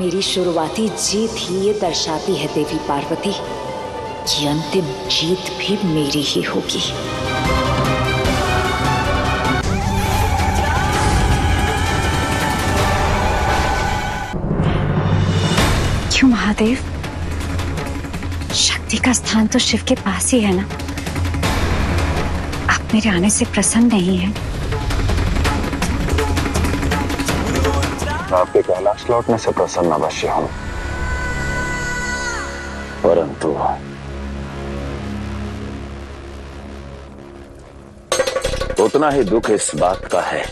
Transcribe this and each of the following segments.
मेरी शुरुआती जीत ही ये दर्शाती है देवी पार्वती कि अंतिम जीत भी मेरी ही होगी। क्यों महादेव? शक्ति का स्थान तो शिव के पास ही है ना। आप मेरे आने से प्रसन्न नहीं हैं? आपके कैलाश लौटने से प्रसन्न अवश्य हूं, परंतु उतना ही दुख इस बात का है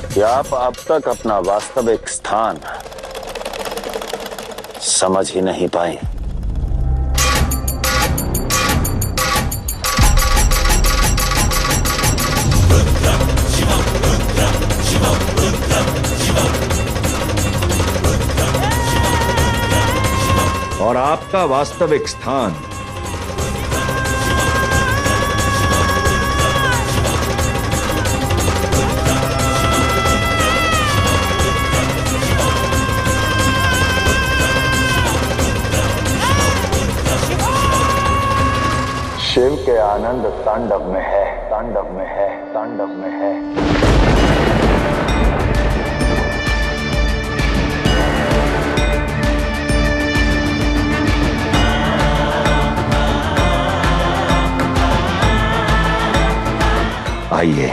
कि आप अब तक अपना वास्तविक स्थान समझ ही नहीं पाए। और आपका वास्तविक स्थान शिव के आनंद तांडव में है, तांडव में है, तांडव में है। आइए।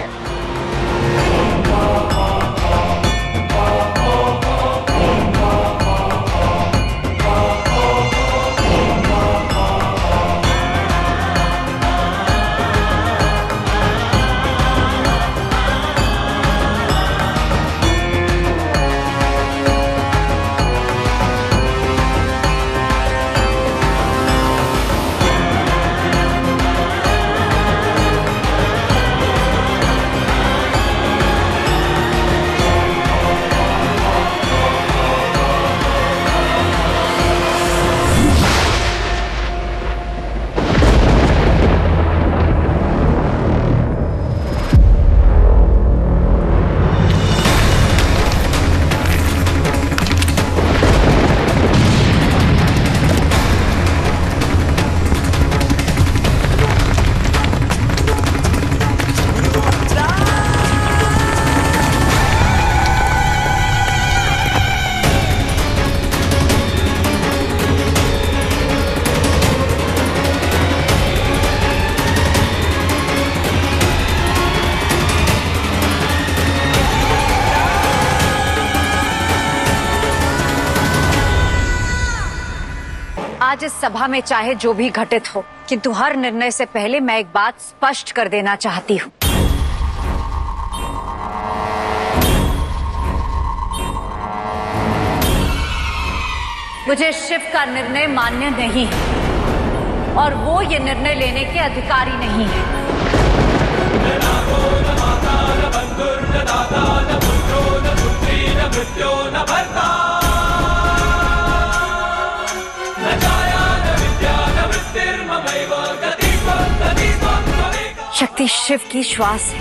आज इस सभा में चाहे जो भी घटित हो, किंतु हर निर्णय से पहले मैं एक बात स्पष्ट कर देना चाहती हूँ। मुझे शिव का निर्णय मान्य नहीं है और वो ये निर्णय लेने के अधिकारी नहीं है। शक्ति शिव की श्वास है,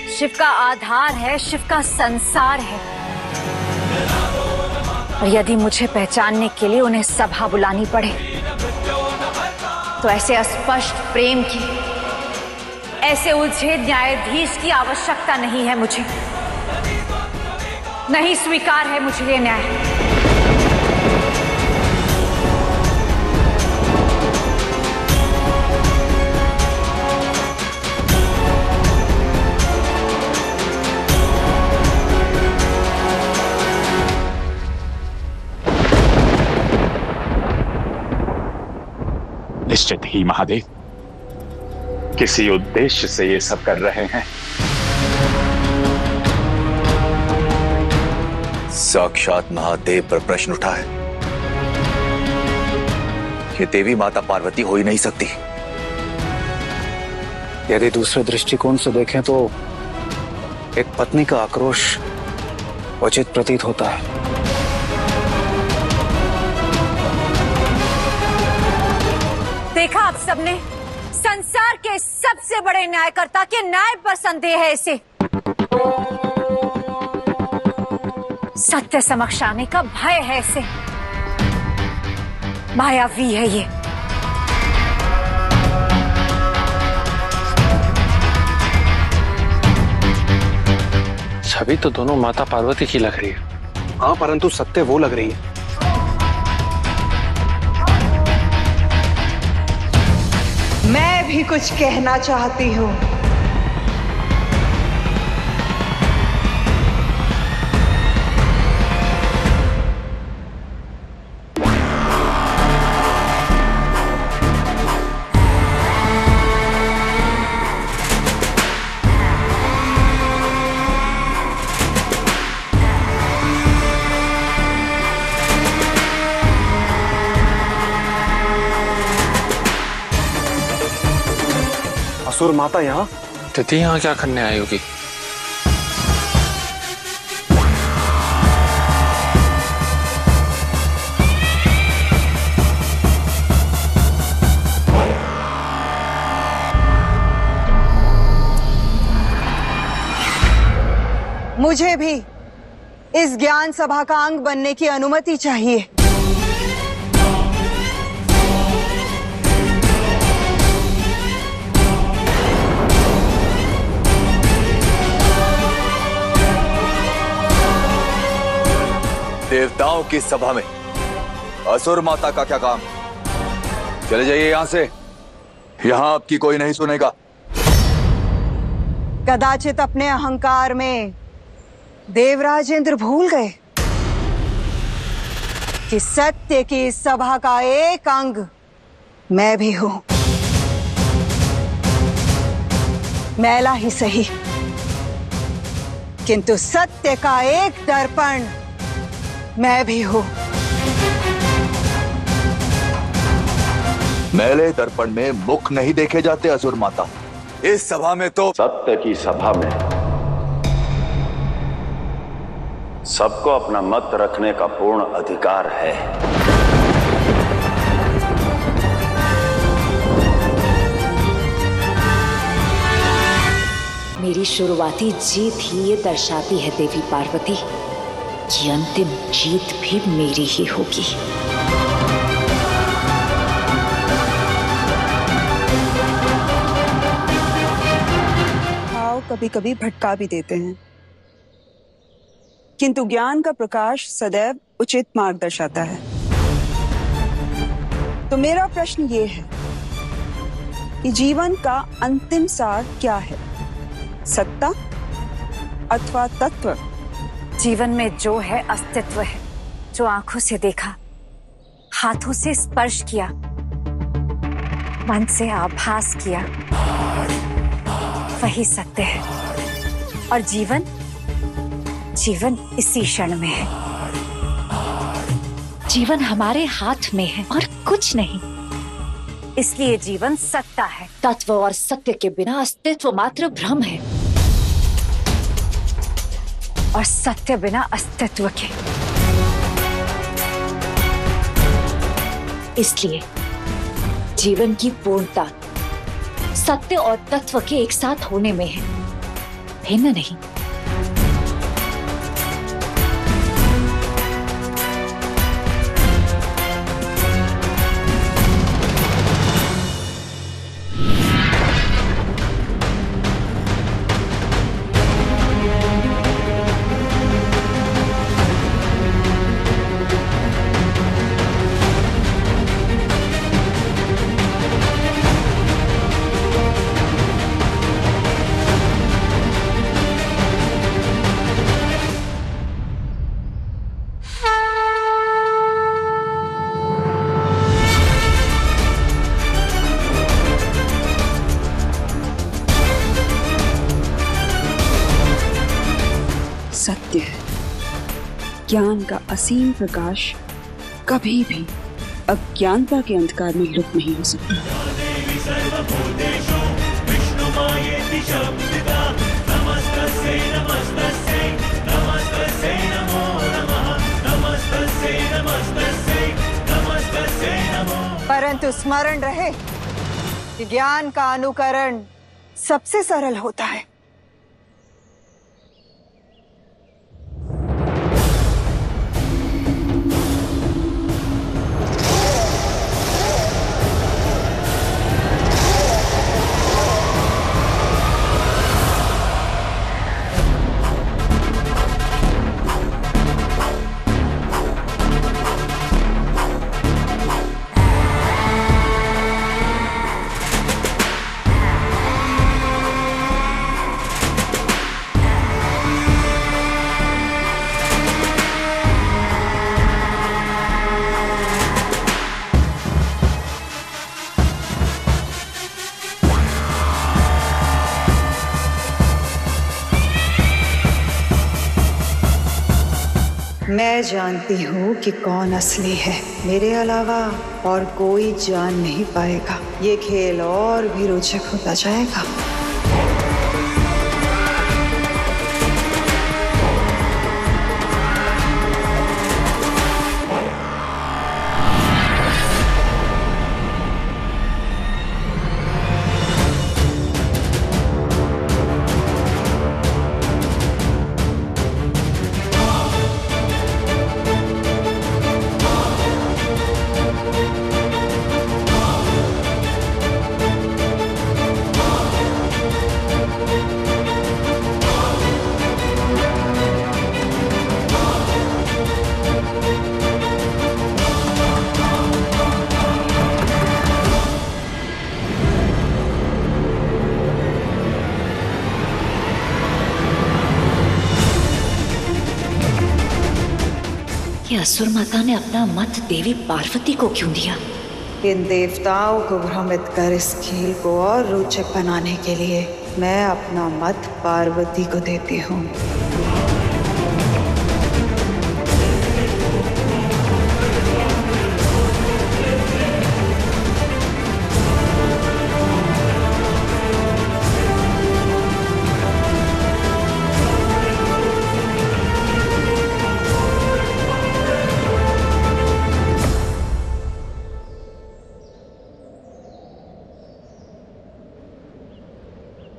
शिव का आधार है, शिव का संसार है। और यदि मुझे पहचानने के लिए उन्हें सभा बुलानी पड़े तो ऐसे अस्पष्ट प्रेम की, ऐसे उलझे न्यायाधीश की आवश्यकता नहीं है। मुझे नहीं स्वीकार है मुझे ये न्याय। निश्चित ही महादेव किसी उद्देश्य से ये सब कर रहे हैं। साक्षात महादेव पर प्रश्न उठा है। ये देवी माता पार्वती हो ही नहीं सकती। यदि दूसरे दृष्टिकोण से देखें तो एक पत्नी का आक्रोश उचित प्रतीत होता है। देखा आप सबने, संसार के सबसे बड़े न्यायकर्ता के न्याय पर संदेह है इसे। सत्य समक्ष आने का भय है इसे। मायावी है ये। छवि तो दोनों माता पार्वती की लग रही है। हाँ, परंतु सत्य वो लग रही है। मैं भी कुछ कहना चाहती हूँ। असुर माता यहाँ? तिथि यहाँ क्या करने आई होगी? मुझे भी इस ज्ञान सभा का अंग बनने की अनुमति चाहिए। देवताओं की सभा में असुर माता का क्या काम? चले जाइए यहां से। यहां आपकी कोई नहीं सुनेगा। कदाचित अपने अहंकार में देवराज इंद्र भूल गए कि सत्य की इस सभा का एक अंग मैं भी हूं। मैला ही सही, किंतु सत्य का एक दर्पण मैं भी हूं। मैले दर्पण में मुख नहीं देखे जाते असुर माता। इस सभा में तो सत्य की सभा में सबको अपना मत रखने का पूर्ण अधिकार है। मेरी शुरुआती जीत ही ये दर्शाती है देवी पार्वती कि अंतिम जीत भी मेरी ही होगी। भाव कभी कभी भटका भी देते हैं, किंतु ज्ञान का प्रकाश सदैव उचित मार्ग दर्शाता है। तो मेरा प्रश्न ये है कि जीवन का अंतिम सार क्या है, सत्ता अथवा तत्व? जीवन में जो है अस्तित्व है, जो आंखों से देखा, हाथों से स्पर्श किया, मन से आभास किया, वही सत्य है। और जीवन इसी क्षण में है। जीवन हमारे हाथ में है और कुछ नहीं। इसलिए जीवन सत्ता है। तत्व और सत्य के बिना अस्तित्व मात्र भ्रम है, और सत्य बिना अस्तित्व के। इसलिए जीवन की पूर्णता सत्य और तत्व के एक साथ होने में है, भिन्न नहीं। सत्य है, ज्ञान का असीम प्रकाश कभी भी अज्ञानता के अंधकार में लुप्त नहीं हो सकता। नमस्तस्यै नमो नमः। परंतु स्मरण रहे कि ज्ञान का अनुकरण सबसे सरल होता है। मैं जानती हूँ कि कौन असली है। मेरे अलावा और कोई जान नहीं पाएगा। ये खेल और भी रोचक होता जाएगा। ये असुर माता ने अपना मत देवी पार्वती को क्यों दिया? इन देवताओं को भ्रमित कर इस खेल को और रोचक बनाने के लिए मैं अपना मत पार्वती को देती हूँ।